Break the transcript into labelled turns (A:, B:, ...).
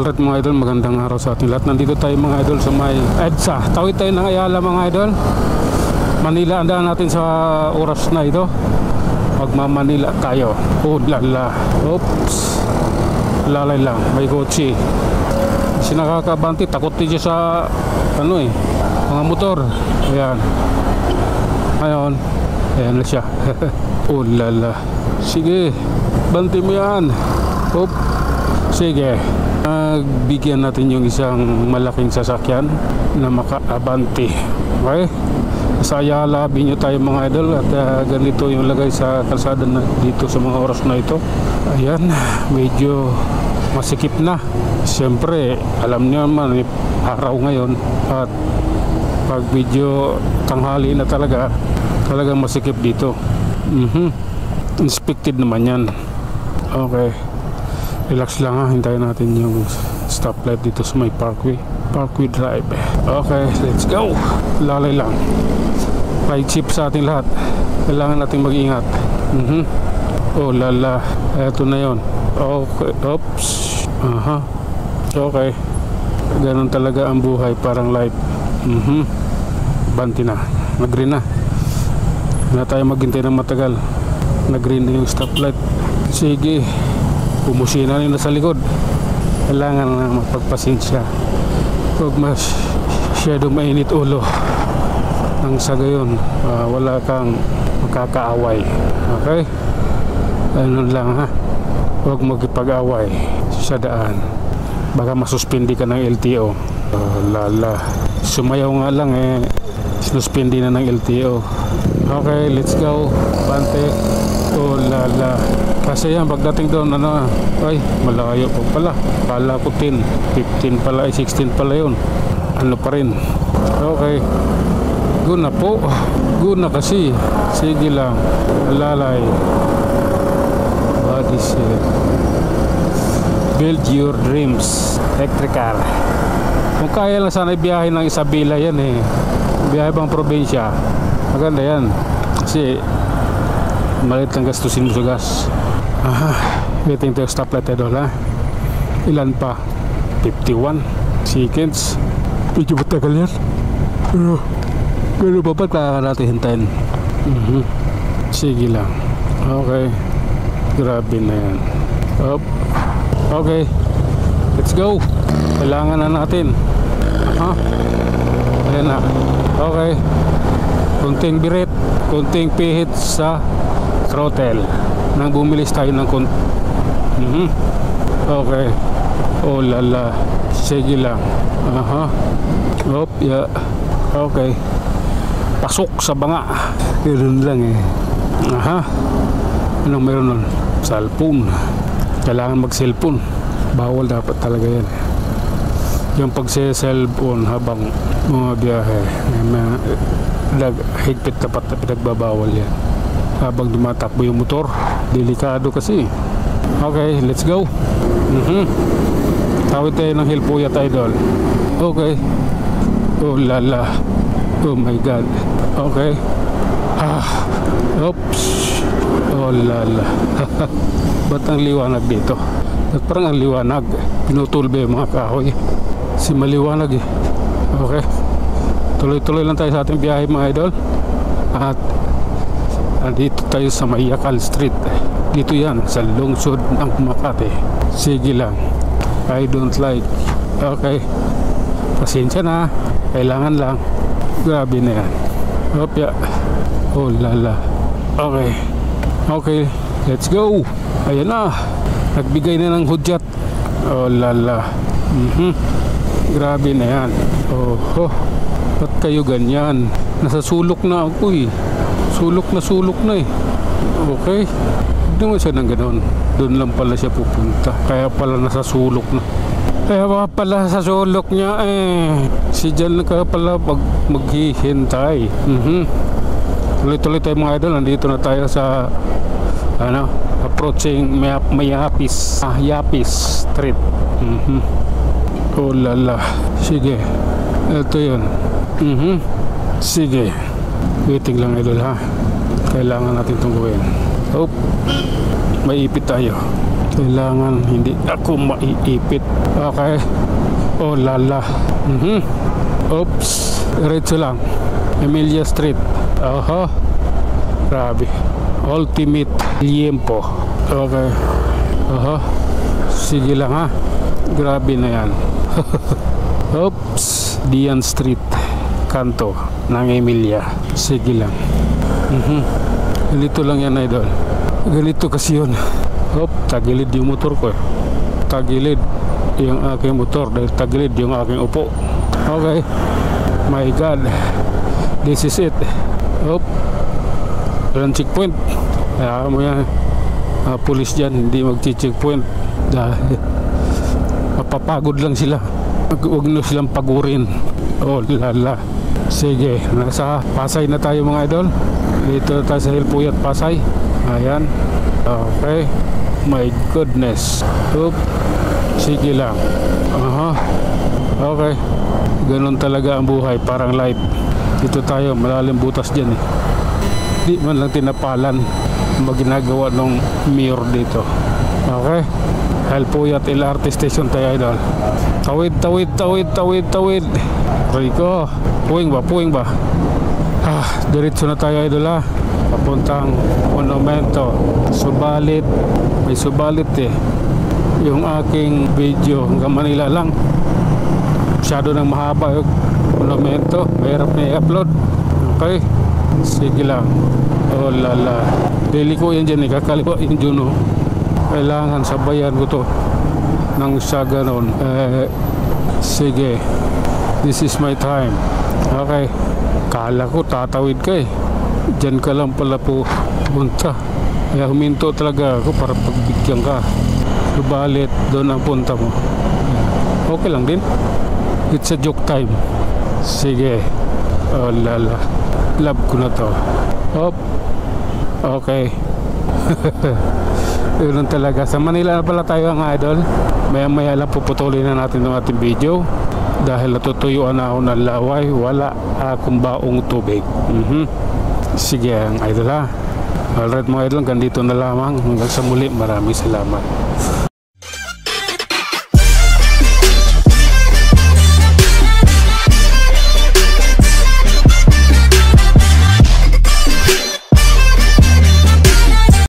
A: Alright mga idol, magandang araw sa ating lahat. Nandito tayo mga idol sa may EDSA. Tawid tayo ng Ayala mga idol. Manila, andaan natin sa oras na ito. Magmamanila tayo. Oh lala. Oops. Lalay lang, may kotse. Sinakakabanti, takot din siya sa mga motor. Ayan. Ayan. Ayan na siya. Oh lala. Sige, banti mo yan. Oop. Sige. Bigyan natin yung isang malaking sasakyan na maka-abante. Okay? Sa Ayala, binyo tayo mga idol. At ganito yung lagay sa kalsada na dito sa mga oras na ito. Ayan, medyo masikip na. Siyempre, alam niyo naman, araw ngayon. At pag medyo tanghali na talagang masikip dito. Inspected naman yan. Okay, relax lang ha. Hintayin natin yung stoplight dito sa may Parkway Drive. Okay, let's go. Lalay lang. Right chip sa ating lahat. Kailangan nating mag-ingat. Oh lala. Eto na yon. Okay, oops. Aha. Okay, ganun talaga ang buhay, parang life. Banti na, nag-green na. Na tayo maghintay ng matagal. Nag-green na yung stoplight. Sige, pumusina na sa likod. Kailangan na magpagpasensya. Huwag masyado mainit ulo. Nang sa gayon, wala kang makakaaway. Okay? Ganun lang ha. Huwag magpag-away sa daan. Baka masuspindi ka ng LTO. Lala. Sumayaw nga lang sinuspindi na ng LTO. Okay, let's go. Bante. Oh lala. Kasi yan, pagdating doon, ay, malayo pa pala. Kala ko 10, 15 pala, 16 pala yun. Ano pa rin. Okay. Good na po. Good na kasi. Sige lang. Lalay. What is it? Build your dreams. Electrical. Kung kaya lang sana ibiyahe ng Isabela yan biyahe bang probinsya, maganda yan. Kasi maliit lang gastusin mo sa gas. Waiting tayo stoplight idol ha. Ilan pa? 51 seconds. Medyo matagal yan. Pero babat kaya natin hintayin. Sige lang. Okay. Grabe na yan. Up. Okay, let's go. Kailangan na natin. Ayan na. Okay. Kunting birit, kunting pihit sa throttle nang bumilis tayo ng Okay. Oh lala. Sige lang. Op, yeah. Okay. Pasok sa banga. Ganun lang Anong meron nun? Cellphone. Kailangan mag-cellphone. Bawal dapat talaga yan. Yung pag-cellphone habang mga biyahe, higpit dapat na pinagbabawal yan. Habang dumatakbo yung motor, delikado kasi. Okay, let's go. Tawid tayo ng Hilpuyat idol. Okay. Oh lala. Oh my god. Okay. Oops. Oh lala. Ba't ang liwanag dito? Ba't parang ang liwanag? Pinutulbe yung mga kahoy. Si maliwanag Okay. Tuloy-tuloy lang tayo sa ating biyahe mga idol. At andito tayo sa Mayakal Street. Dito yan sa lungsod ng Makati. Sige lang. I don't like. Okay. Pasensya na. Kailangan lang. Grabe na yan. Opya. Oh lala. Okay. Okay. Let's go. Ayan na. Nagbigay na ng hudyat. Oh lala. Grabe na yan. Ba't kayo ganyan? Nasa sulok na ako Sulok na Okay. Hindi mo siya ng ganoon. Doon lang pala siya pupunta. Kaya pala nasa sulok na. Kaya pala sa sulok niya si Jan ka pala maghihintay. Tuloy-tuloy tayo mga idol. Nandito na tayo sa approaching Yapis Street. Oh lala. Sige. Ito yun. Sige. Waiting lang idol ha. Kailangan natin itong gawin. Oh, maiipit tayo. Kailangan hindi ako maiipit. Okay. Oh lala. Oops. Diretso lang. Emilia Street. Aha. Grabe. Ultimate liempo. Okay. Aha. Sige lang ha. Grabe na yan. Oops. Dian Street. Kanto ng Emilia. Sige lang. Ganito lang yan, idol. Ganito kasi yun. Hop, tagilid yung motor ko eh. Tagilid yung aking motor dahil tagilid yung aking upo. Okay. My God. This is it. Hop. Walang checkpoint. Kaya mo yan. Pulis dyan, hindi mag-checkpoint. Dahil mapapagod lang sila. Huwag nyo silang pagurin. Oh lala. Sige, nasa Pasay na tayo mga idol. Dito tayo sa Hilpuyat, Pasay. Ayan. Okay. My goodness. Oop. Sige lang. Aha. Okay. Ganun talaga ang buhay, parang life. Dito tayo, malalim butas dyan eh. Di man lang tinapalan ang ginagawa ng mayor dito. Okay. Hilpuyat LRT station tayo idol. Tawid, tawid, tawid, tawid, tawid. Rico. Puwing ba? Diretso na tayo idol ha. Papuntang monumento. Subalit, may subalit eh. Yung aking video hanggang Manila lang. Masyado nang mahaba yung monumento. Mahirap na i-upload. Okay. Sige lang. Oh lala. Daily ko yan dyan eh. Kakaliwa yung Juno. Kailangan sabayan ko to nang siya ganon. Sige. This is my time. Okay. Kala ko tatawid ka eh. Diyan ka lang pala po punta. Kaya huminto talaga ako para pagbigyan ka. Subalit doon ang punta mo. Okay lang din. It's a joke time. Sige. Oh lala. Love ko na to. Hop. Okay. Yun talaga. Sa Manila na pala tayo mga idol. Maya lang puputulin na natin ng ating video. Dahil natutuyuan na ako ng laway. Wala akong baong tubig. Sige ang idol ha. Alright mga idol, hanggang dito na lamang. Hanggang sa muli, maraming salamat.